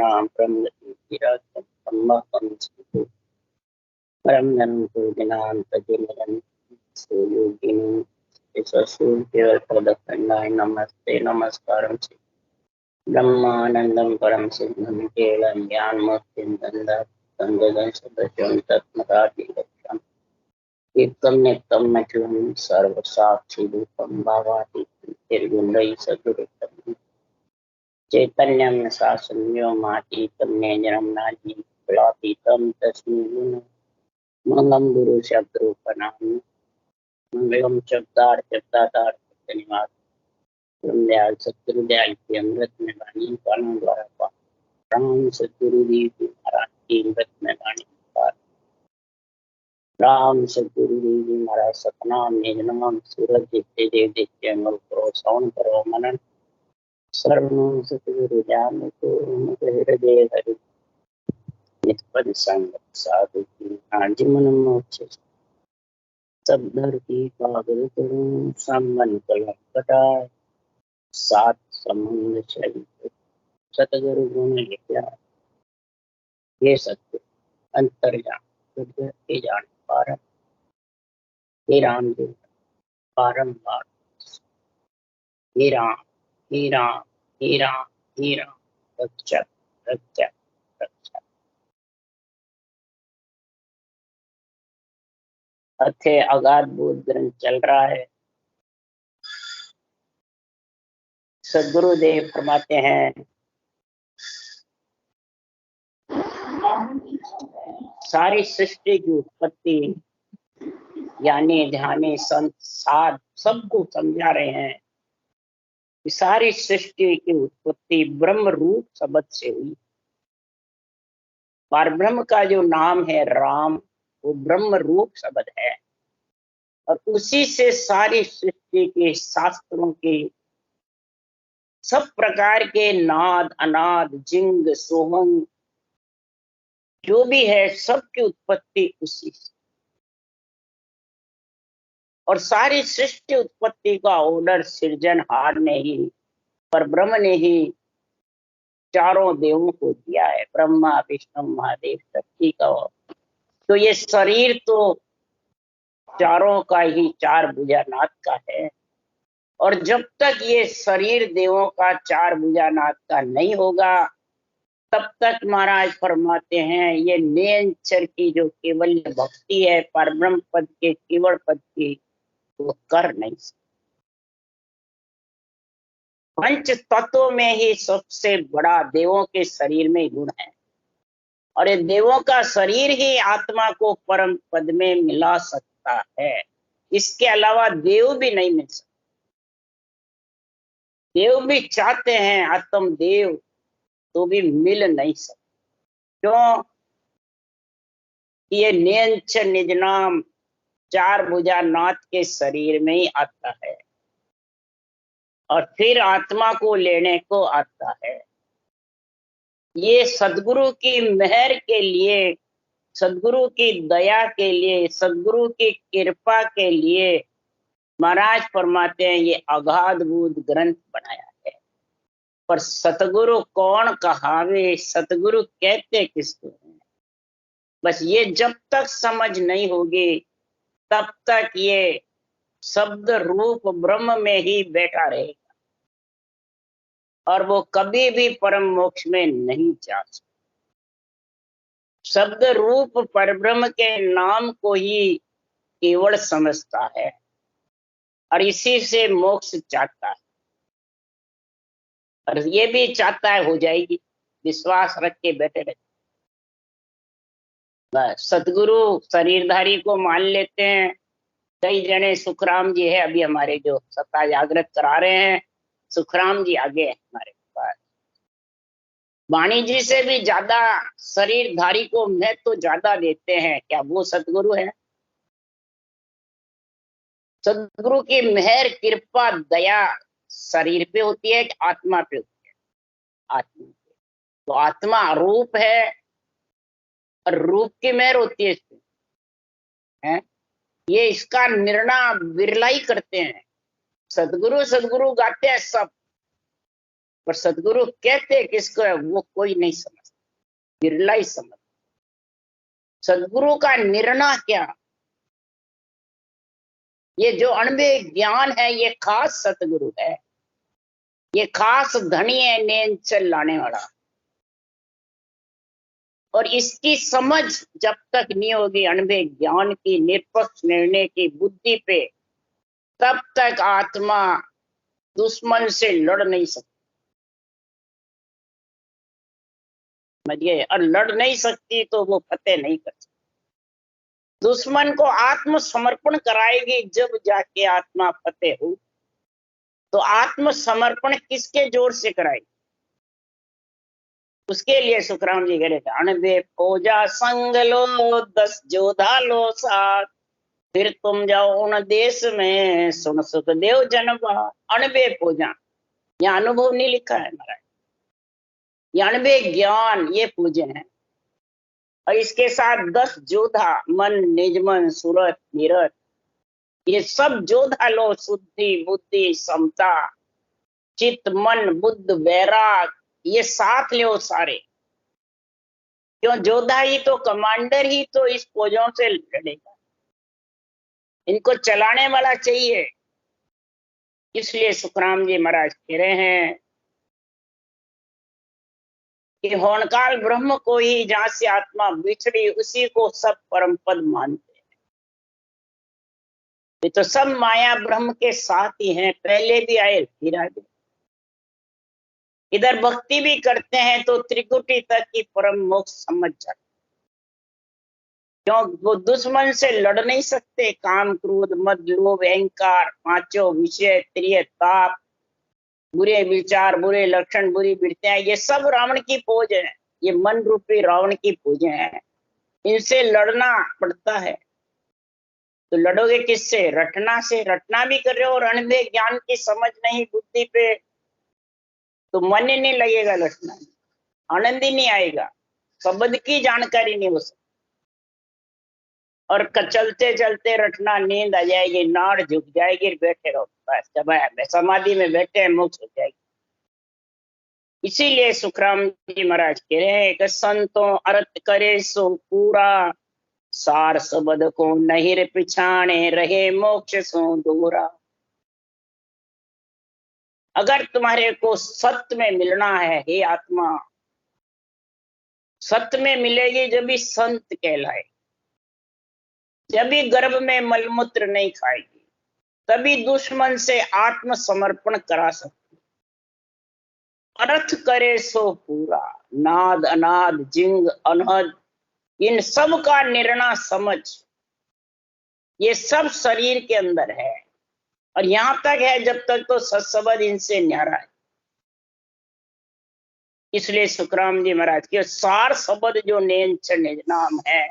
नाम ब्रह्म परम धर्म पूजनाम तजिमरन सुयोगिनी नमस्ते नमस्कारम ब्रह्मानंदम परम सिद्धम केवलम ज्ञान मुक्तिं तत्मकादिलक्ष्यम् एकम नित्यम मचुम सर्व साक्षी रूपम भावाति निर्गुणै सदुरितम चैतन्यम शासन्यो मातीतम नेजरम नाजी फलातीतम तस्मै गुण मंगलम गुरु शब्द रूपनाम मंगलम शब्दार्थ निवास दयाल सतगुरु दयाल के अमृत में वाणी पालन द्वारा राम सतगुरु जी महाराज की अमृत में वाणी राम सतगुरु जी महाराज सतनाम निजनाम सूरज दिखते देव दिखते अंगल करो श्रवण करो मनन सर्वनाम सतगुरु ज्ञान को हृदय हरि निष्पद संग साधु की आजीवन मोक्ष सब धरती कागज करूं संबंध कलम कटाए सात संबंध शरीर सतगुरु गुण लिखा ये सत्य अंतर्यान के जान पारम हे राम जी बारंबार हे राम हे राम हे राम हे राम रक्षक रक्षक रक्षक अथे अगाध बोध ग्रंथ चल रहा है। सदगुरुदेव फरमाते हैं सारी सृष्टि की उत्पत्ति यानी ध्यानी संत साध सबको समझा रहे हैं कि सारी सृष्टि की उत्पत्ति ब्रह्म रूप शब्द से हुई। पर ब्रह्म का जो नाम है राम वो ब्रह्म रूप शब्द है और उसी से सारी सृष्टि के शास्त्रों के सब प्रकार के नाद अनाद जिंग सोहंग जो भी है सबकी उत्पत्ति उसी से और सारी सृष्टि उत्पत्ति का ऑर्डर सृजनहार ने ही पर ब्रह्म ने ही चारों देवों को दिया है, ब्रह्मा विष्णु महादेव शक्ति का। तो ये शरीर तो चारों का ही चार भुजानाथ का है और जब तक ये शरीर देवों का चार भुजानाथ का नहीं होगा तब तक महाराज फरमाते हैं ये निरंतर की जो केवल भक्ति है परब्रह्म पद के केवल पद की वो कर नहीं सकते। पंच तत्वों में ही सबसे बड़ा देवों के शरीर में गुण है और ये देवों का शरीर ही आत्मा को परम पद में मिला सकता है, इसके अलावा देव भी नहीं मिल सकते। देव भी चाहते हैं आत्म देव तो भी मिल नहीं सकते। क्यों? ये नियंच निज नाम चार भुजा नाथ के शरीर में ही आता है और फिर आत्मा को लेने को आता है। ये सदगुरु की मेहर के लिए, सदगुरु की दया के लिए, सदगुरु की कृपा के लिए महाराज फरमाते हैं ये अगाध बोध ग्रंथ बनाया है। पर सतगुरु कौन कहावे, सतगुरु कहते किसको हैं? बस ये जब तक समझ नहीं होगी तब तक ये शब्द रूप ब्रह्म में ही बैठा रहेगा और वो कभी भी परम मोक्ष में नहीं जा सकता। शब्द रूप परब्रह्म के नाम को ही केवल समझता है और इसी से मोक्ष चाहता है और ये भी चाहता है हो जाएगी, विश्वास रख के बैठे रहे। बस सतगुरु शरीरधारी को मान लेते हैं। कई जने सुखराम जी है अभी हमारे जो सत्ता जागृत करा रहे हैं, सुखराम जी आगे है हमारे पास। वाणी जी से भी ज्यादा शरीरधारी को महत्व ज्यादा देते हैं। क्या वो सतगुरु है? सदगुरु की मेहर कृपा दया शरीर पे होती है कि आत्मा पे होती है? आत्मा पे। तो आत्मा रूप है और रूप की मेहर होती है इसमें है? ये इसका निर्णय बिरला ही करते हैं। सदगुरु सदगुरु गाते हैं सब पर सदगुरु कहते किसको है वो कोई नहीं समझता, बिरला ही समझ। सदगुरु का निर्णय क्या, ये जो अणबे ज्ञान है ये खास सतगुरु है, ये खास धनी है नैन चल लाने वाला। और इसकी समझ जब तक नहीं होगी अणबे ज्ञान की, निष्पक्ष निर्णय की बुद्धि पे, तब तक आत्मा दुश्मन से लड़ नहीं सकती, समझिए। और लड़ नहीं सकती तो वो फतेह नहीं कर सकती। दुश्मन को आत्मसमर्पण कराएगी जब जाके आत्मा फतेह हो। तो आत्मसमर्पण किसके जोर से कराएगी? उसके लिए सुखराम जी कह रहे थे, अणबे फौजा संग लो 10 जोधा लो साथ, फिर तुम जाओ उन देश में सुन सुखदेव जनवा। अणबे फौजा, यहाँ अनुभव नहीं लिखा है महाराज, ये अणबे ज्ञान ये पूजे हैं। और इसके साथ 10 जोधा, मन निजमन सूरत नीरत, ये सब जोधा लो, शुद्धि बुद्धि समता चित्त मन बुद्ध वैराग, ये साथ लो सारे। क्यों? जोधा ही तो, कमांडर ही तो इस फौजों से लड़ेगा, इनको चलाने वाला चाहिए। इसलिए सुखराम जी महाराज कह रहे हैं कि होनकाल ब्रह्म को ही जहां से आत्मा बिछड़ी उसी को सब परम पद मानते हैं। ये तो सब माया ब्रह्म के साथ ही हैं, पहले भी आए फिर आगे। इधर भक्ति भी करते हैं तो त्रिकुटी तक की परम मोक्ष समझ जाते। क्यों? वो दुश्मन से लड़ नहीं सकते। काम क्रोध मद लोभ अहंकार, पांचों विषय त्रिय ताप, बुरे विचार बुरे लक्षण बुरी वृत्तियां, ये सब रावण की फौज है, ये मन रूपी रावण की फौजें हैं। इनसे लड़ना पड़ता है। तो लड़ोगे किससे? रटना से। रटना भी कर रहे हो और अणबे ज्ञान की समझ नहीं बुद्धि पे, तो मन ही नहीं लगेगा लड़ना, आनंद ही नहीं आएगा, शब्द की जानकारी नहीं हो सकती। और चलते चलते रटना, नींद आ जाएगी, नाड़ झुक जाएगी, बैठे रहो बस, जब समाधि में बैठे हैं मोक्ष हो जाएगी। इसीलिए सुखराम जी महाराज कह रहे हैं कि संतों अर्थ करे सो पूरा, सार शब्द को नहीं पिछाने रहे मोक्ष सो दूरा। अगर तुम्हारे को सत्य में मिलना है, हे आत्मा, सत्य में मिलेगी जब भी संत कहलाए, जब भी गर्भ में मलमूत्र नहीं खाएगी, तभी दुश्मन से आत्मसमर्पण करा सकती। अर्थ करे सो पूरा, नाद अनाद जिंग अनहद, इन सब का निर्णय समझ, ये सब शरीर के अंदर है। और यहां तक है जब तक तो सत्सबद इनसे न्यारा है। इसलिए सुखराम जी महाराज के सार शब्द जो नैन निज नाम है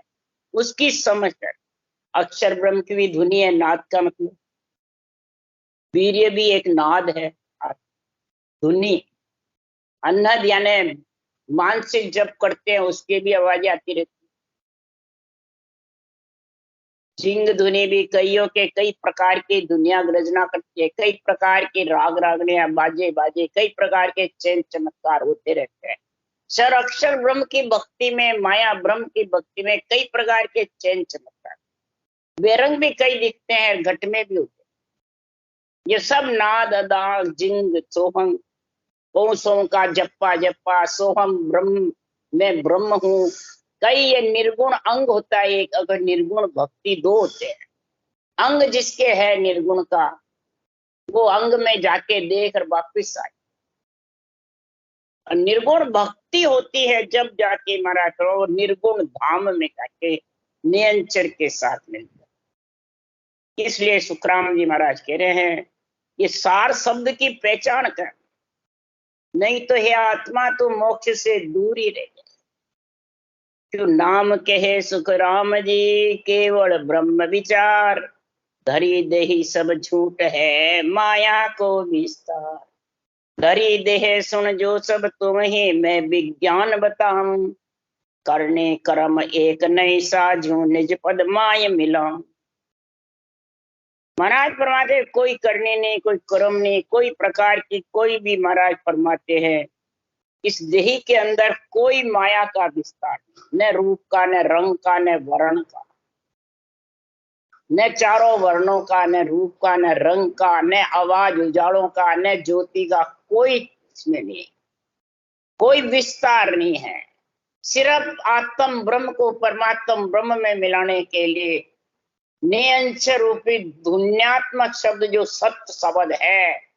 उसकी समझ है। अक्षर ब्रह्म की भी धुनी है, नाद का मतलब वीर्य भी एक नाद है, धुनी। अनहद यानी मानसिक जप करते हैं उसकी भी आवाज आती रहती। जिंग धुनी भी कईयों के कई प्रकार की दुनिया रचना करती है, कई प्रकार के राग रागने बाजे बाजे, कई प्रकार के चैन चमत्कार होते रहते हैं। सर अक्षर ब्रह्म की भक्ति में, माया ब्रह्म की भक्ति में कई प्रकार के चैन चमत्कार, बेरंग भी कई दिखते हैं, घट में भी होते हैं। ये सब नाद अदा जिंग सोहम, सोम का जप्पा जप्पा, सोहम ब्रह्म, मैं ब्रह्म हूं। कई ये निर्गुण अंग होता है एक, अगर निर्गुण भक्ति दो होते हैं। अंग जिसके है निर्गुण का, वो अंग में जाके देख और वापिस आए। और निर्गुण भक्ति होती है जब जाके महाराज करो निर्गुण धाम में जाके नियंचर के साथ मिलता। इसलिए सुखराम जी महाराज कह रहे हैं ये सार शब्द की पहचान कर, नहीं तो हे आत्मा तो मोक्ष से दूर ही रह। क्यों? नाम कहे सुखराम जी केवल ब्रह्म विचार, धरी देही सब झूठ है माया को विस्तार। धरी देह सुन जो सब तुम ही मैं विज्ञान बताऊं, करने कर्म एक नहीं साझू निज पद माय मिलाऊं। महाराज फरमाते कोई करने नहीं, कोई कर्म नहीं, कोई प्रकार की कोई भी, महाराज फरमाते हैं इस देही के अंदर कोई माया का विस्तार, न रूप का, न रंग का, न वर्ण का, न चारों वर्णों का, न रूप का, न रंग का, न आवाज उजालों का, न ज्योति का, कोई इसमें नहीं, कोई विस्तार नहीं है। सिर्फ आत्म ब्रह्म को परमात्म ब्रह्म में मिलाने के लिए नियंश रूपी धुन्यात्मक शब्द जो सत्य शब्द है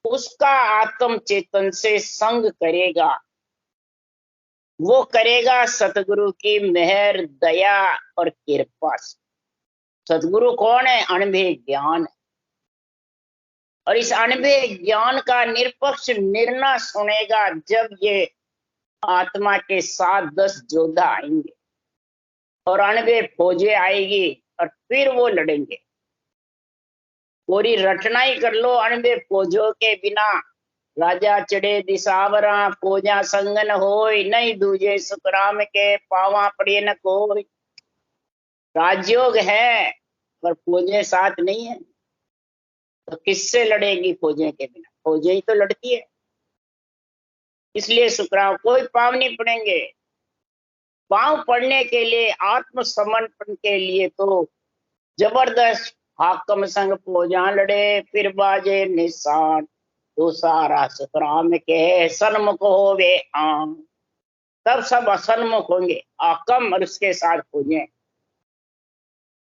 उसका आत्म चेतन से संग करेगा, वो करेगा सतगुरु की मेहर, दया और कृपा से। सतगुरु कौन है? अनुभव ज्ञान है। और इस अनुभव ज्ञान का निरपक्ष निर्णय सुनेगा जब ये आत्मा के साथ 10 योद्धा आएंगे और अनुभव फौजें आएगी और फिर वो लड़ेंगे। पूरी रचना ही कर लो अनुभव फौजों के बिना। राजा चढ़े दिसावरा, फौजा संगन होय, नहीं दूजे सुखराम के, पावा पड़े न कोई। राजयोग है पर फौजें साथ नहीं है, तो किससे लड़ेगी फौजें के बिना? फौजें ही तो लड़ती है। इसलिए सुखराम कोई पाव नहीं पड़ेंगे। पांव पड़ने के लिए, आत्मसमर्पण के लिए तो जबरदस्त हाकम संग फौजा लड़े, फिर बाजे निशान, तो सारा सुखराम के सन्मुख होवे आम। तब सब असन्मुख होंगे, हाकम और उसके साथ फौजें।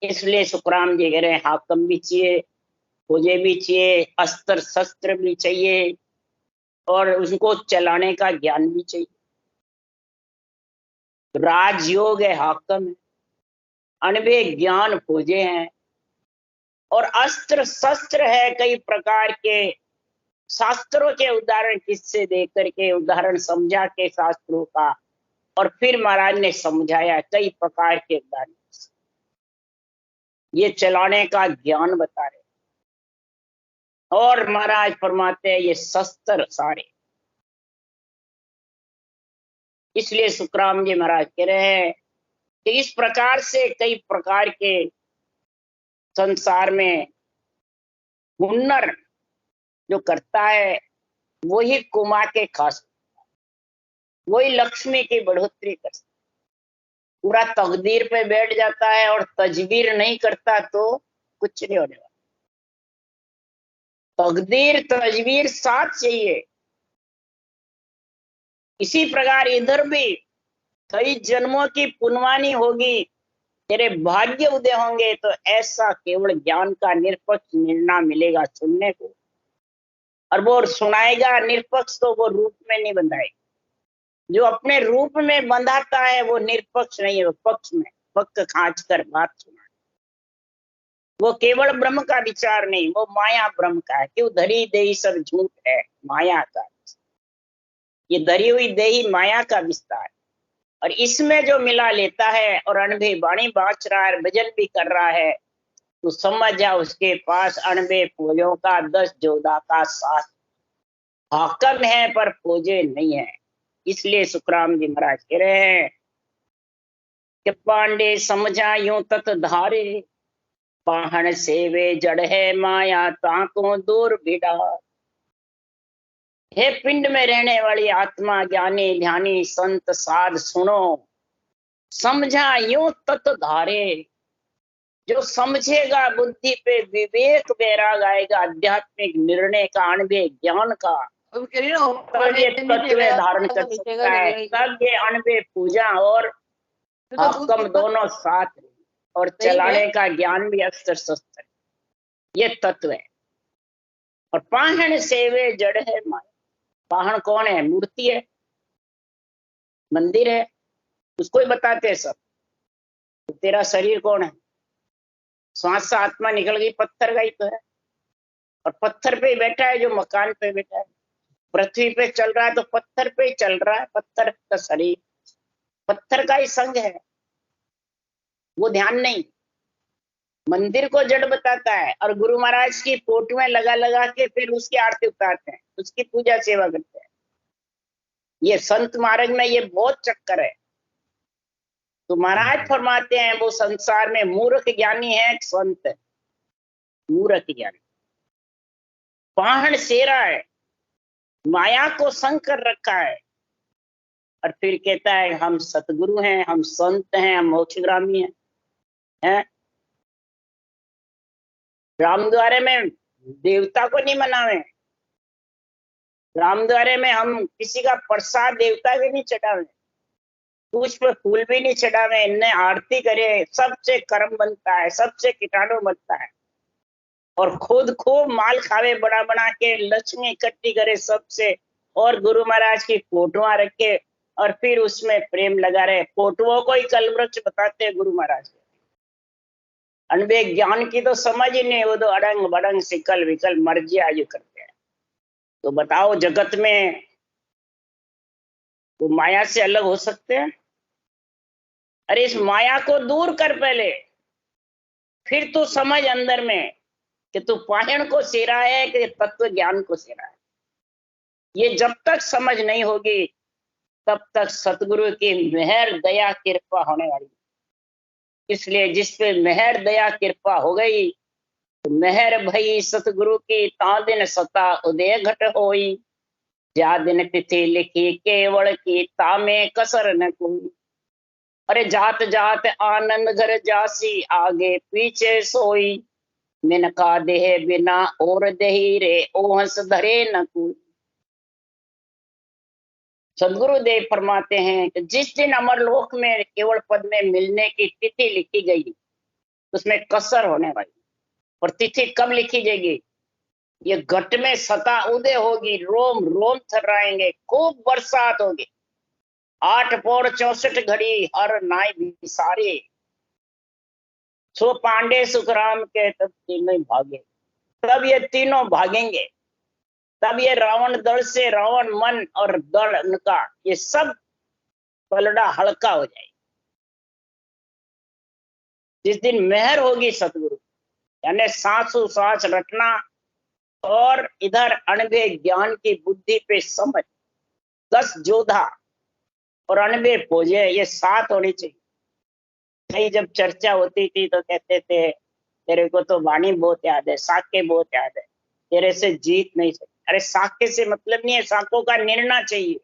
इसलिए सुखराम जी कह रहे हैं हाकम भी चाहिए, फौजें भी चाहिए, अस्त्र शस्त्र भी चाहिए और उसको चलाने का ज्ञान भी चाहिए। राजयोग है हाकम, अनुभव ज्ञान फौजें हैं, और अस्त्र शस्त्र है कई प्रकार के। शास्त्रों के उदाहरण किससे दे करके, उदाहरण समझा के शास्त्रों का, और फिर महाराज ने समझाया कई प्रकार के उदाहरण, ये चलाने का ज्ञान बता रहे। और महाराज फरमाते हैं ये शस्त्र सारे। इसलिए सुखराम जी महाराज कह रहे हैं कि इस प्रकार से कई प्रकार के संसार में हुनर जो करता है वही कुमा के खास, वही लक्ष्मी की बढ़ोतरी करता। पूरा तकदीर पे बैठ जाता है और तजवीर नहीं करता तो कुछ नहीं होने वाला। तकदीर तजवीर साथ चाहिए। इसी प्रकार इधर भी कई जन्मों की पुनवानी होगी, तेरे भाग्य उदय होंगे तो ऐसा केवल ज्ञान का निरपक्ष निर्णय मिलेगा सुनने को। और वो सुनाएगा निरपक्ष, तो वो रूप में नहीं बंधाएगा। जो अपने रूप में बंधाता है वो निरपक्ष नहीं है, वो पक्ष में पक्ष खांच कर बात सुना। वो केवल ब्रह्म का विचार नहीं, वो माया ब्रह्म का है। क्यों? धरी देही सब झूठ है, माया का। ये धरी हुई देही माया का विस्तार, और इसमें जो मिला लेता है और अनबे वाणी बाँच रहा है, भजन भी कर रहा है, तो समझ जा उसके पास अनबे फौजों का 10 योद्धा का साथ। हाकम है पर फौजे नहीं है। इसलिए सुखराम जी महाराज कह रहे हैं कि पांडे समझा यूं तत धारे, पाहन सेवे जड़ है माया ताको दूर बिड़ा। हे पिंड में रहने वाली आत्मा, ज्ञानी ध्यानी संत साध सुनो, समझा यूं तत धारे। जो समझेगा बुद्धि पे विवेक वैराग आएगा, आध्यात्मिक निर्णय का, अनुभव ज्ञान का, तब ये तत्व धारण कर सकता है। तब ये अनुभव पूजा और हाकम दोनों साथ, और चलाने का ज्ञान भी अस्त्र शस्त्र, ये तत्व है। और पाहन सेवे जड़ है माया। पाहन कौन है? मूर्ति है, मंदिर है, उसको ही बताते हैं सब। तो तेरा शरीर कौन है? श्वास से आत्मा निकल गई, पत्थर का ही तो है। और पत्थर पे ही बैठा है जो मकान पे बैठा है। पृथ्वी पे चल रहा है तो पत्थर पे ही चल रहा है। पत्थर का शरीर, पत्थर का ही संग है, वो ध्यान नहीं। मंदिर को जड़ बताता है, और गुरु महाराज की फोटो में लगा लगा के फिर उसकी आरती उतारते हैं, उसकी पूजा सेवा करते हैं। ये संत मार्ग में ये बहुत चक्कर है। तो महाराज फरमाते हैं वो संसार में मूर्ख ज्ञानी है, संत है। मूर्ख ज्ञान, पाहन सेरा है, माया को संग कर रखा है, और फिर कहता है हम सतगुरु हैं, हम संत हैं, हम मोक्षगामी हैं। रामद्वारे में देवता को नहीं मनावे, रामद्वारे में हम किसी का प्रसाद देवता के नहीं चढ़ावे, पुष्प फूल भी नहीं चढ़ावे, इन्हें आरती करे, सबसे कर्म बनता है, सबसे कीटाणु बनता है, और खुद खूब माल खावे बना बना के, लक्ष्मी इकट्ठी करे सबसे, और गुरु महाराज की फोटोआं रखे, और फिर उसमें प्रेम लगा रहे। फोटोओं को ही कलवृक्ष बताते हैं गुरु महाराज। अनविवेक ज्ञान की तो समझ ही नहीं, वो तो अड़ंग बड़ंग सिकल विकल मर्जी आयु करते हैं। तो बताओ जगत में वो माया से अलग हो सकते हैं? अरे इस माया को दूर कर पहले, फिर तू समझ अंदर में कि तू पायण को सेरा है कि तत्व ज्ञान को सेरा है। ये जब तक समझ नहीं होगी तब तक सतगुरु की मेहर दया कृपा होने वाली। इसलिए जिस पे मेहर दया कृपा हो गई, तो मेहर भई सतगुरु की ता दिन सता उदय घट होई, जा दिन तिथि लिखी केवल की ता में कसर न कोई। अरे जात जात आनंद घर जासी आगे पीछे सोई, मिनका देह बिना और दही रे ओहस धरे न कोई। सदगुरुदेव फरमाते हैं कि जिस दिन अमरलोक में केवल पद में मिलने की तिथि लिखी गई, उसमें कसर होने वाली। और तिथि कब लिखी जाएगी? ये घट में सता उदय होगी, रोम रोम थर्राएंगे, खूब बरसात होगी, 8 पौड़ 64 घड़ी हर नाई बिसारे, सो पांडे सुखराम के तब तीनों भागे। तब ये तीनों भागेंगे, तब ये रावण दल से रावण मन और दल उनका ये सब पलड़ा हल्का हो जाएगा। जिस दिन मेहर होगी सतगुरु, यानी सांसों सांस रटना, और इधर अणबे ज्ञान की बुद्धि पे समझ, 10 जोधा और अणबे पोजे, ये 7 होनी चाहिए। कई जब चर्चा होती थी तो कहते थे तेरे को तो वाणी बहुत याद है, साके बहुत याद है, तेरे से जीत नहीं सकती। अरे साके से मतलब नहीं है, साकों का निर्णय चाहिए,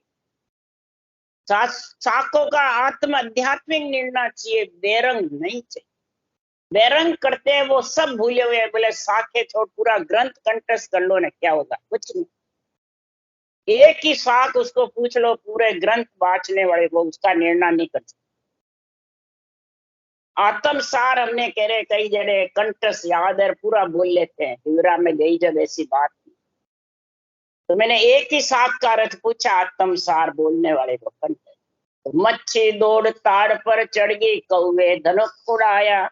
साकों का आत्म आध्यात्मिक निर्णय चाहिए, बेरंग नहीं चाहिए। बेरंग करते हैं वो सब भूले हुए, बोले साखे छोड़ पूरा ग्रंथ कंठस्थ कर लो ना, क्या होगा? कुछ नहीं। एक ही साख उसको पूछ लो, पूरे ग्रंथ बांचने वाले को उसका निर्णय नहीं कर सकते। आत्म सार हमने कह रहे कई जगह कंठस्थ याद है, पूरा बोल लेते हैं। शिवरा में गई जब ऐसी बात थी तो मैंने एक ही साख का अर्थ पूछा, आत्म सार बोलने वाले को कंठ। तो मच्छी दौड़ ताड़ पर चढ़ गई, कौवे धनुष उड़ाया,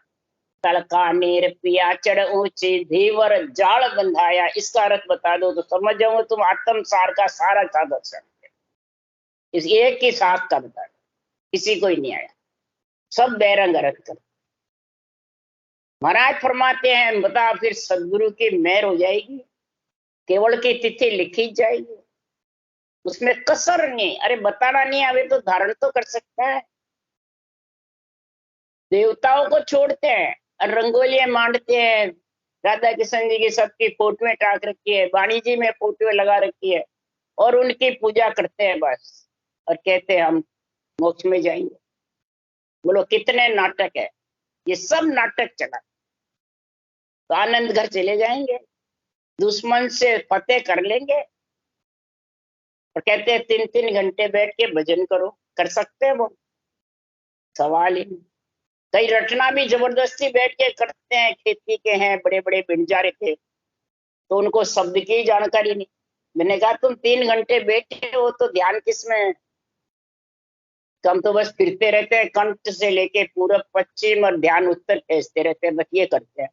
तड़का नीर पिया चढ़ ऊंची, धीवर जाल बंधाया। इसका अर्थ बता दो तो समझ जाओगे तुम आत्म सार का सारा दर्शन। इस एक ही साथ का बता दो, किसी को ही नहीं आया, सब बैरंग अर्थ कर। महाराज फरमाते हैं बता, फिर सदगुरु की मेहर हो जाएगी, केवल की तिथि लिखी जाएगी, उसमें कसर नहीं। अरे बताना नहीं आवे तो धारण तो कर सकता है। देवताओं को छोड़ते हैं और रंगोलियां मांडते हैं, राधा कृष्ण जी की सबकी फोटोएं टाक रखी है, वाणी जी में फोटोएं लगा रखी है, और उनकी पूजा करते हैं बस, और कहते हैं हम मोक्ष में जाएंगे। बोलो कितने नाटक है, ये सब नाटक चला। तो आनंद घर चले जाएंगे, दुश्मन से फतेह कर लेंगे, और कहते हैं 3-3 घंटे बैठ के भजन करो। कर सकते हैं वो? सवाल ही नहीं। कई रटना भी जबरदस्ती बैठ के करते हैं, खेती के हैं, बड़े बड़े बिंजारे थे, तो उनको शब्द की जानकारी नहीं। मैंने कहा तुम 3 घंटे बैठे हो तो ध्यान किसमें? हम तो बस फिरते रहते हैं, कंठ से लेके पूरब पश्चिम और ध्यान उत्तर फेंचते रहते हैं, बस ये करते हैं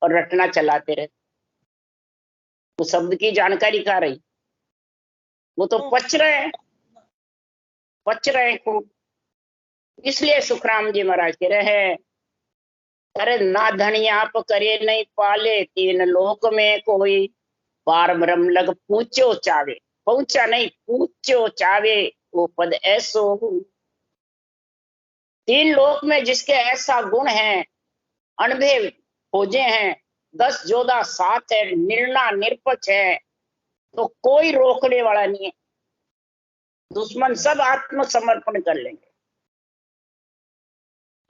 और रटना चलाते रहते। तो शब्द की जानकारी कहाँ रही? वो तो पच रहे हैं, पच रहे हैं खूब। इसलिए सुखराम जी महाराज कह रहे हैं, अरे ना धनी आप करे नहीं पाले, 3 लोक में कोई, पार ब्रह्म लग पूछो चावे, पहुंचा नहीं पूछो चावे, वो पद ऐसो हो। 3 लोक में जिसके ऐसा गुण है, अनभे खोजे हैं, 10 योद्धा साथ है, निर्णय निरपक्ष है, तो कोई रोकने वाला नहीं है। दुश्मन सब आत्मसमर्पण कर लेंगे।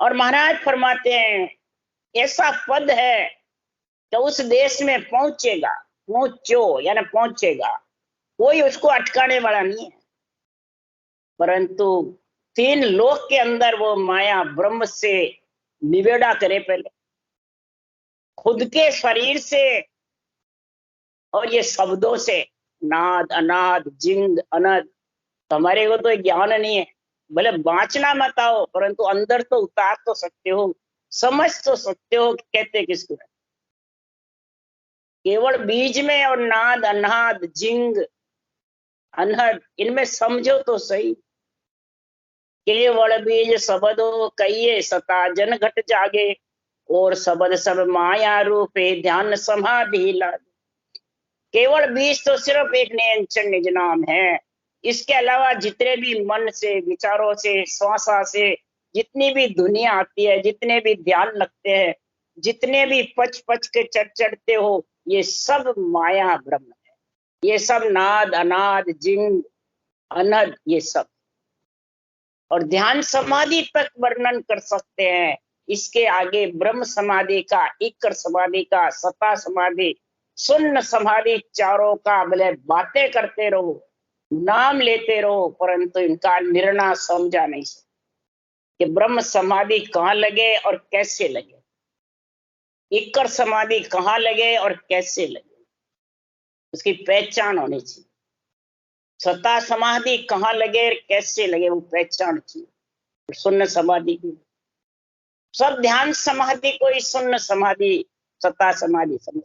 और महाराज फरमाते हैं ऐसा पद है कि उस देश में पहुंचेगा, पहुंचो यानी पहुंचेगा, कोई उसको अटकाने वाला नहीं है। परंतु 3 लोक के अंदर वो माया ब्रह्म से निवेड़ा करे, पहले खुद के शरीर से और ये शब्दों से, नाद अनाद जिंग अनद। हमारे को तो ज्ञान नहीं है, भले बांचना मत आओ, परंतु अंदर तो उतार तो सकते हो, समझ तो सकते हो कहते किसको है। केवल बीज में और नाद अनाद जिंग अनहद, इनमें समझो तो सही। केवल बीज शब्दों कहिए सता जन घट जागे, और शब्द सब माया रूपे ध्यान समाधि लागे। केवल बीज तो सिर्फ एक निरंजन निज नाम है। इसके अलावा जितने भी मन से, विचारों से, श्वासा से जितनी भी दुनिया आती है, जितने भी ध्यान लगते हैं, जितने भी पच पच के चढ़ते हो, ये सब माया ब्रह्म है। ये सब नाद अनाद जिंग अनद, ये सब। और ध्यान समाधि तक वर्णन कर सकते हैं। इसके आगे ब्रह्म समाधि का, इकर समाधि का, सता समाधि, शून्य समाधि, चारों का भले बातें करते रहो, नाम लेते रहो, परंतु इनका निर्णय समझा नहीं सकते कि ब्रह्म समाधि कहाँ लगे और कैसे लगे, इकर समाधि कहाँ लगे और कैसे लगे, उसकी पहचान होनी चाहिए। सता समाधि कहाँ लगे और कैसे लगे, वो पहचान चाहिए। शून्य समाधि की, सब ध्यान समाधि को ही शून्य समाधि, सता समाधि समझ।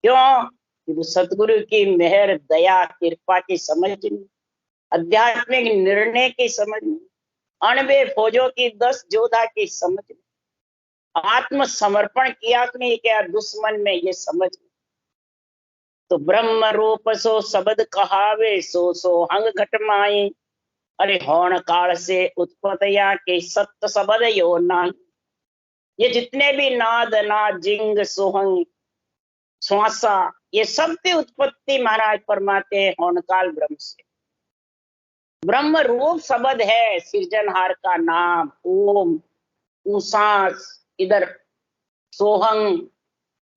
क्यों? वो सतगुरु की मेहर दया कृपा की समझ नहीं, आध्यात्मिक निर्णय की समझ नहीं, अणबे फौजों की 10 योद्धा की समझ नहीं, आत्मसमर्पण किया कि नहीं क्या दुश्मन में, ये समझ नहीं। तो ब्रह्म रूप सो शब्द कहावे, सो हंग घट माई, अरे होण काल से उत्पत्तिया के सत्य शब्द यो नाई। ये जितने भी नाद नाद जिंग सोहंग श्वासा, ये सब की उत्पत्ति महाराज फरमाते हैं होनकाल ब्रह्म से। ब्रह्म रूप शब्द है सृजनहार का नाम, ओम, सांस, इधर सोहंग,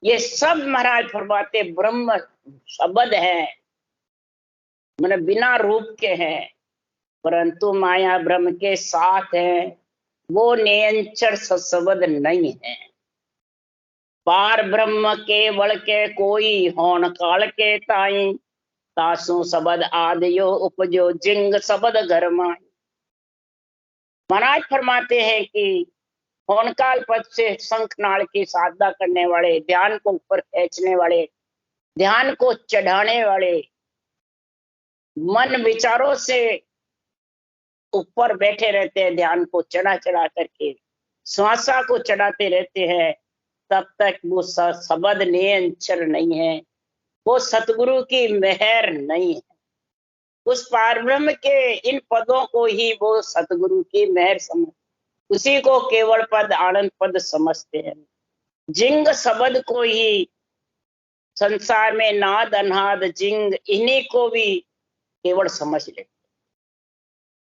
ये सब महाराज फरमाते ब्रह्म शब्द है, मैंने बिना रूप के हैं, परंतु माया ब्रह्म के साथ है, वो नियंचर शब्द नहीं है। पार ब्रह्म केवल के कोई होन काल के ताई, तासु शब्द आदियो उपजो जिंग शब्द घर माई। महाराज फरमाते हैं कि होनकाल पद से शंखनाल की साधना करने वाले, ध्यान को ऊपर खींचने वाले, ध्यान को चढ़ाने वाले, मन विचारों से ऊपर बैठे रहते हैं, ध्यान को चढ़ा चढ़ा करके श्वासा को चढ़ाते रहते हैं, तब तक वो शब्द नियंचर नहीं है, वो सतगुरु की मेहर नहीं है। उस पारब्रह्म के इन पदों को ही वो सतगुरु की मेहर समझ, उसी को केवल पद आनंद पद समझते हैं। जिंग शब्द को ही संसार में नाद अनाद जिंग, इन्हीं को भी केवल समझ लेते।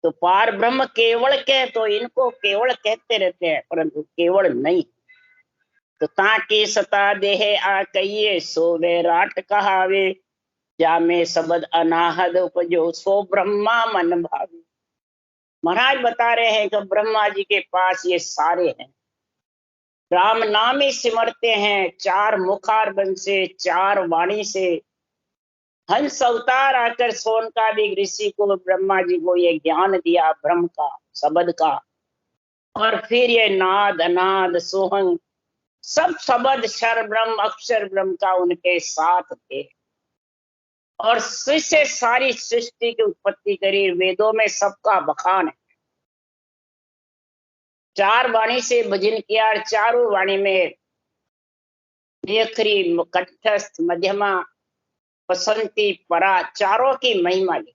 तो पार ब्रह्म केवल के, तो इनको केवल कहते रहते हैं, परंतु केवल नहीं। तो ताकि सता देहे आ कहिए, सो वे राट कहावे, जा में शब्द अनाहद उपजो, सो ब्रह्मा मन भावे। महाराज बता रहे हैं कि ब्रह्मा जी के पास ये सारे हैं, राम नाम ही सिमरते हैं, 4 मुखार बन से, 4 वाणी से। हंस अवतार आकर सोनकादिक ऋषि को, ब्रह्मा जी को ये ज्ञान दिया ब्रह्म का, शब्द का। और फिर ये नाद अनाद सोहंग, सब शब्द क्षर ब्रह्म अक्षर ब्रह्म का उनके साथ थे। और से सारी सृष्टि की उत्पत्ति करी, वेदों में सबका बखान है। 4 वाणी से भजन किया, और चारों वाणी में लेखरी कंठस्थ मध्यमा बसंती परा, चारों की महिमा ली।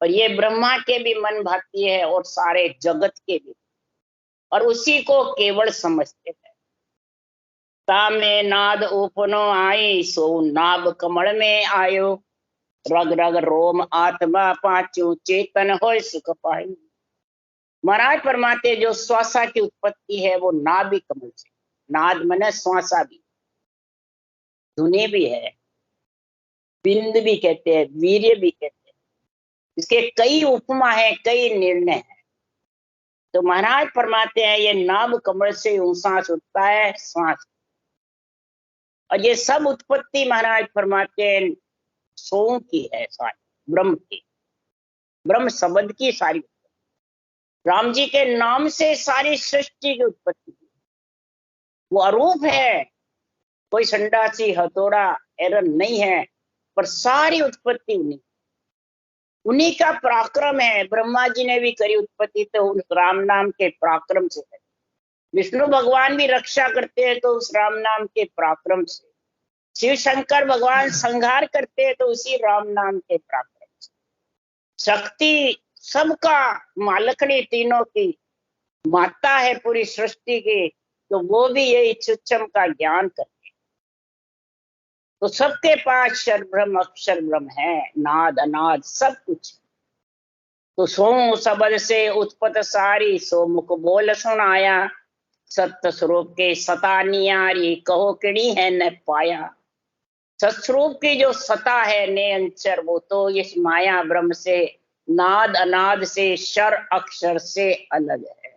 और ये ब्रह्मा के भी मन भाती है और सारे जगत के भी, और उसी को केवल समझते हैं। तामे नाद उपनो आई, सो नाभ कमल में आयो। रग रग रोम आत्मा पांचों, चेतन होय सुख पाई। महाराज फरमाते जो श्वासा की उत्पत्ति है वो नाभि कमल से। नाद मने श्वासा भी, धुनी भी है, बिंद भी कहते हैं, वीर्य भी कहते हैं। इसके कई उपमा है, कई निर्णय है। तो महाराज फरमाते हैं ये नाभ कमल से सांस उठता है, श्वास। और ये सब उत्पत्ति महाराज फरमाते हैं सो की है, सारी ब्रह्म की, ब्रह्म शब्द की सारी। राम जी के नाम से सारी सृष्टि की उत्पत्ति। वो अरूप है, कोई संडासी हथौड़ा एरन नहीं है, पर सारी उत्पत्ति उन्हीं का पराक्रम है। ब्रह्मा जी ने भी करी उत्पत्ति तो उस राम नाम के पराक्रम से है। विष्णु भगवान भी रक्षा करते हैं तो उस राम नाम के पराक्रम से। शिव शंकर भगवान संहार करते हैं तो उसी राम नाम के पराक्रम से। शक्ति सबका मालकड़ी, तीनों की माता है पूरी सृष्टि की, तो वो भी यही सूक्ष्म का ज्ञान करते। तो सबके पास क्षर ब्रह्म अक्षर ब्रह्म है, नाद अनाद सब कुछ। तो सो शब्द से उत्पत्त सारी, सो मुख बोल सुनाया। सत्य स्वरूप के सता नियारी, कहो किणी है न पाया। सत्स्वरूप की जो सता है ने अंचर, वो तो इस माया ब्रह्म से, नाद अनाद से, क्षर अक्षर से अलग है।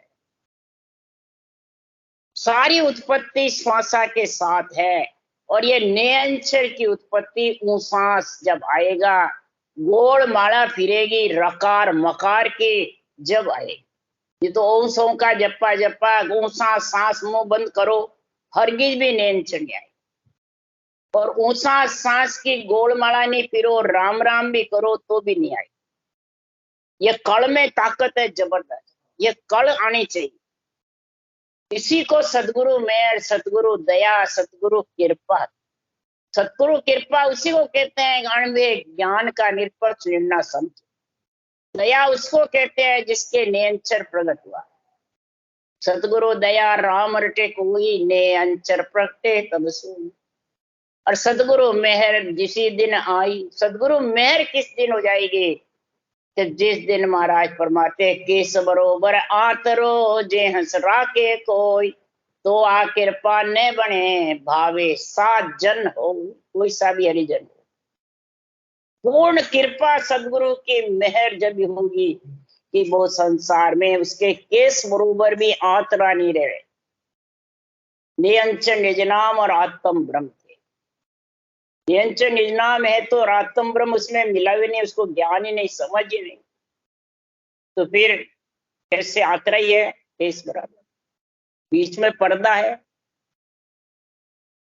सारी उत्पत्ति श्वासा के साथ है। और ये नेअंचर की उत्पत्ति ऊसास जब आएगा, गोल माला फिरेगी रकार मकार की जब आएगी। ये तो ओंसों का जप्पा जप्पा, ऊसा सांस मुंह बंद करो, हरगिज भी नेअंचर नहीं आएगी। और ऊसा सांस की गोल माला नहीं फिरो, राम राम भी करो तो भी नहीं आएगी। ये कल में ताकत है जबरदस्त, ये कल आनी चाहिए। इसी को सदगुरु मेहर, सदगुरु दया, सदगुरु कृपा। सदगुरु कृपा उसी को कहते हैं अणवे ज्ञान का निष्पक्ष निर्णय समझ। दया उसको कहते हैं जिसके नेअंचर प्रकट हुआ। सदगुरु दया राम रटे कोई, नेअंचर प्रगटे तब सोई। और सदगुरु मेहर जिसी दिन आई। सदगुरु मेहर किस दिन हो जाएगी? कि जिस दिन महाराज फरमाते केस बरोबर आतरो, जे हंस राके कोई, तो आ कृपा ने बने, भावे सात जन हो, कोई सा भी हरिजन हो। पूर्ण कृपा सदगुरु की मेहर जब होगी कि वो संसार में उसके केस बरोबर भी आतरा नहीं रहे। नियंचन निज नाम और आत्म ब्रह्म थे। नियंचन निज नाम है तो आत्म ब्रह्म उसमें मिला भी नहीं, उसको ज्ञान ही नहीं, समझ ही नहीं, तो फिर कैसे आतरा ही है केस बराबर, बीच में पर्दा है।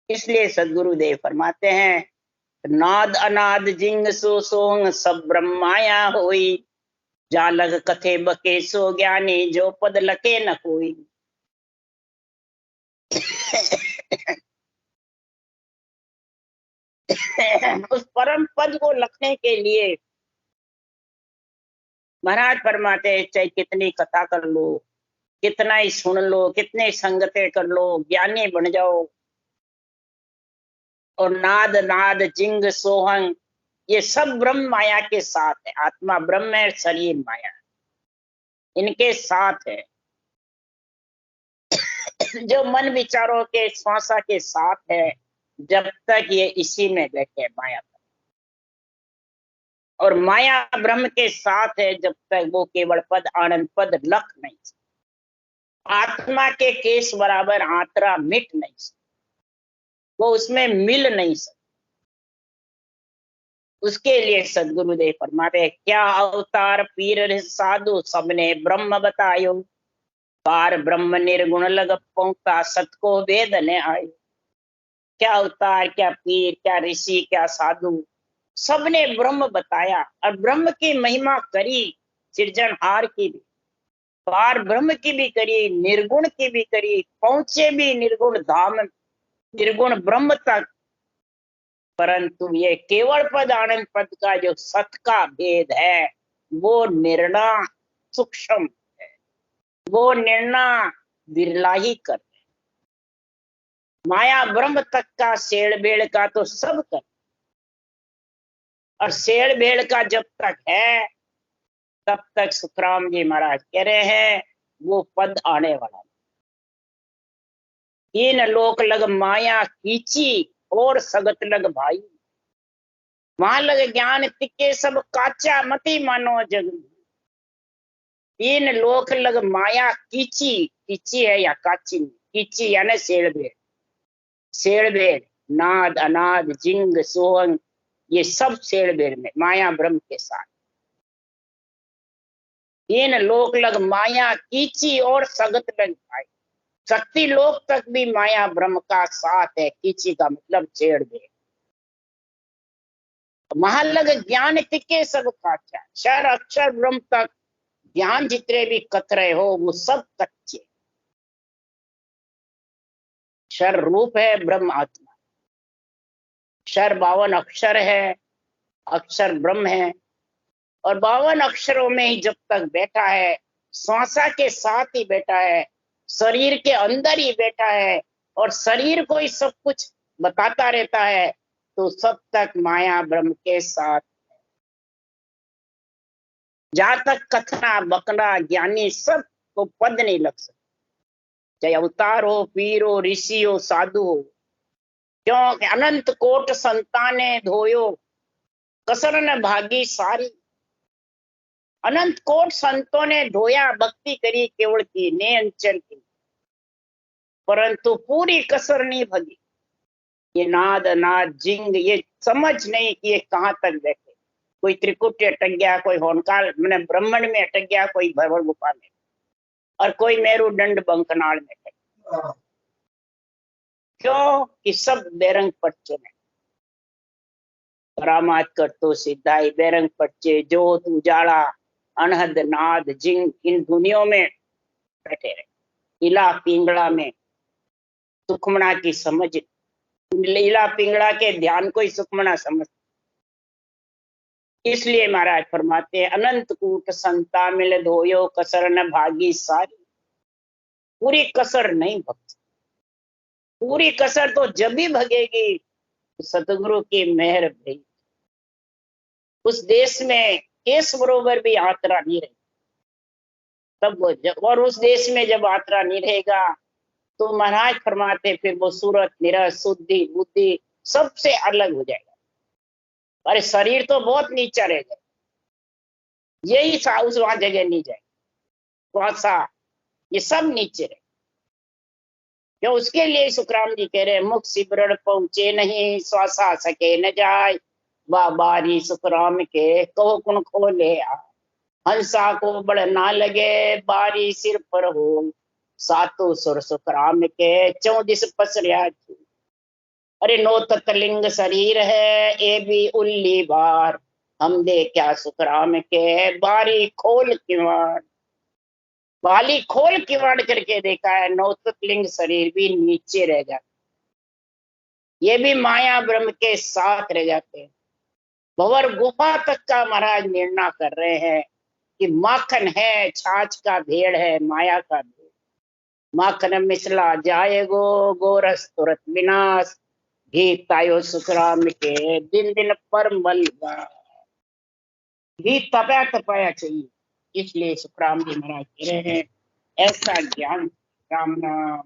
इसलिए सदगुरुदेव फरमाते हैं नाद अनाद जिंग सो सोंग, सब ब्रह्म माया होई। जा लग कथे बके सो ज्ञानी, जो पद लके न कोई। उस परम पद को लखने के लिए महाराज फरमाते हैं चाहे कितनी कथा कर लो, कितना ही सुन लो, कितने संगते कर लो, ज्ञानी बन जाओ। और नाद नाद जिंग सोहंग, ये सब ब्रह्म माया के साथ है। आत्मा ब्रह्म है, शरीर माया, इनके साथ है। जो मन विचारों के श्वासा के साथ है, जब तक ये इसी में बैठे माया पर। और माया ब्रह्म के साथ है जब तक वो केवल पद आनंद पद लख नहीं। आत्मा के केस बराबर आत्रा मिट नहीं सकती, वो उसमें मिल नहीं सकती। उसके लिए सदगुरुदेव फरमाते क्या अवतार पीर साधु, सबने ब्रह्म बतायो। पार ब्रह्म निर्गुण लग पहुंचा, सत को वेद ने आयो। क्या अवतार, क्या पीर, क्या ऋषि, क्या साधु, सबने ब्रह्म बताया और ब्रह्म की महिमा करी, सृजनहार की भी, पार ब्रह्म की भी करी, निर्गुण की भी करी, पहुंचे भी निर्गुण धाम, निर्गुण ब्रह्म तक। परंतु ये केवल पद आनंद पद का जो सत का भेद है, वो निर्णय सूक्ष्म है, वो निर्णय बिरला ही कर। माया ब्रह्म तक का शेड़ बेड़ का तो सब कर, और शेड़ बेड़ का जब तक है तब तक सुखराम जी महाराज कह रहे हैं वो पद आने वाला। तीन लोक लग माया कीची और सगत लग भाई, वहां लग ज्ञान तिके सब काचा मति मानो जग। तीन लोक लग माया कीची, कीची है या काची, कीची यानी शेड़ बेड़, शेड़ बेड़ नाद अनाद जिंग सोहंग ये सब शेड़ बेड़ में माया ब्रह्म के साथ। तीन लोक लग माया कीची और सगत लग भाई, शक्ति लोक तक भी माया ब्रह्म का साथ है। कीची का मतलब छेड़ दे। वहां लग ज्ञान टिके सब काचा, क्षर अक्षर ब्रह्म तक ज्ञान जितने भी कतरे हो वो सब कच्चे। क्षर रूप है ब्रह्म आत्मा, क्षर 52 अक्षर है, अक्षर ब्रह्म है, और 52 अक्षरों में ही जब तक बैठा है, श्वासा के साथ ही बैठा है, शरीर के अंदर ही बैठा है, और शरीर को ही सब कुछ बताता रहता है, तो सब तक माया ब्रह्म के साथ। जहां तक कथना बकना ज्ञानी सब को पद नहीं लग सकता, चाहे अवतार हो, पीर हो, ऋषि हो, साधु हो। क्योंकि अनंत कोट संताने धोयो कसर न भागी सारी। अनंत कोट संतों ने धोया, भक्ति करी केवल की ने अंचल की, परंतु पूरी कसर नहीं भगी। ये नाद अनाद जिंग ये समझ नहीं कि ये कहां तक बैठे। कोई त्रिकुट अटक गया, कोई होनकाल मैंने ब्राह्मण में अटक गया, कोई भरवर गुफा में, और कोई मेरुदंड बंकनाल में अटक गया। क्यों कि सब बेरंग पर्चे में करामात कर तो सिद्धाई बेरंग पर्चे जोत उजाला अनहद नाद जिंग इन दुनियों में बैठे रहे। इला पिंगला में सुखमना की समझ, लीला पिंगला के ध्यान को ही सुखमना समझ। इसलिए महाराज फरमाते हैं अनंत कूट संता मिल धोयो कसर न भागी सारी। पूरी कसर नहीं भगती, पूरी कसर तो जब भी भगेगी सतगुरु की मेहर भई। उस देश में केस बरोबर भी यात्रा नहीं रही तब वो जब, और उस देश में जब यात्रा नहीं रहेगा तो महाराज फरमाते फिर वो सूरत निरस शुद्धि बुद्धि सबसे अलग हो जाएगा। अरे शरीर तो बहुत नीचा रह जाए, यही उस वहां जगह नहीं जाए, श्वासा ये सब नीचे रहे। जो उसके लिए सुखराम जी कह रहे मुख सिमरण पहुंचे नहीं श्वासा सके न जाए, बारी सुखराम के कहो कुण खोले हंसा को बड़ ना लगे बारी सिर पर हो, सातों सुर सुखराम के 34 पसरिया। अरे नो तत्लिंग शरीर है ए भी उल्ली बार, हम दे क्या सुखराम के बारी खोल किवाड़। बाली खोल किवाड़ करके देखा है, नौतत्लिंग शरीर भी नीचे रह जाते, ये भी माया ब्रह्म के साथ रह जाते हैं। भंवर गुफा तक का महाराज निर्णय कर रहे हैं कि माखन है छाछ का भेड़ है माया का भेड़, माखन मिसला जाएगो गोरस तुरत विनाश, घी तायो सुखराम के दिन दिन पर मलबा। घी तपाया तपाया चाहिए, इसलिए सुखराम जी महाराज कह रहे हैं ऐसा ज्ञान। राम नाम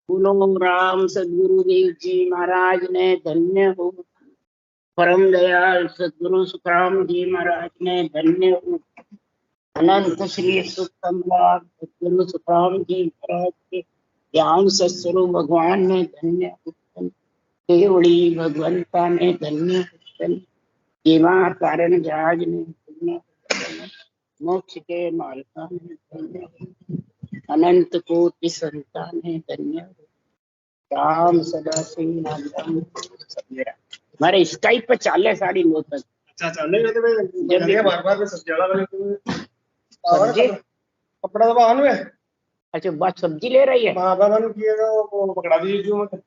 बोलो राम सदगुरु देव जी महाराज ने धन्य हो, परम दयाल सदगुरु सुखराम जी महाराज ने धन्य हो, अनंत श्री सुखम सदगुरु सुखराम जी महाराज के ज्ञान सत्स्वरूप भगवान ने धन्य हो, केवड़ी भगवंता ने धन्य हो, जीवा कारण जहाज ने धन्य, मोक्ष के मालका ने धन्य, अनंत कोटि संतान ने धन्य, राम सदा सिंह नाम सबेरा। हमारे स्काइप पे चाले साड़ी लोग अच्छा चाले गए थे जब ये बार-बार में सब्जी वाला सब्जी कपड़ा तो बाहर में। अच्छा बात सब्जी ले रही है, बाबा ने किए वो पकड़ा दिए जो मत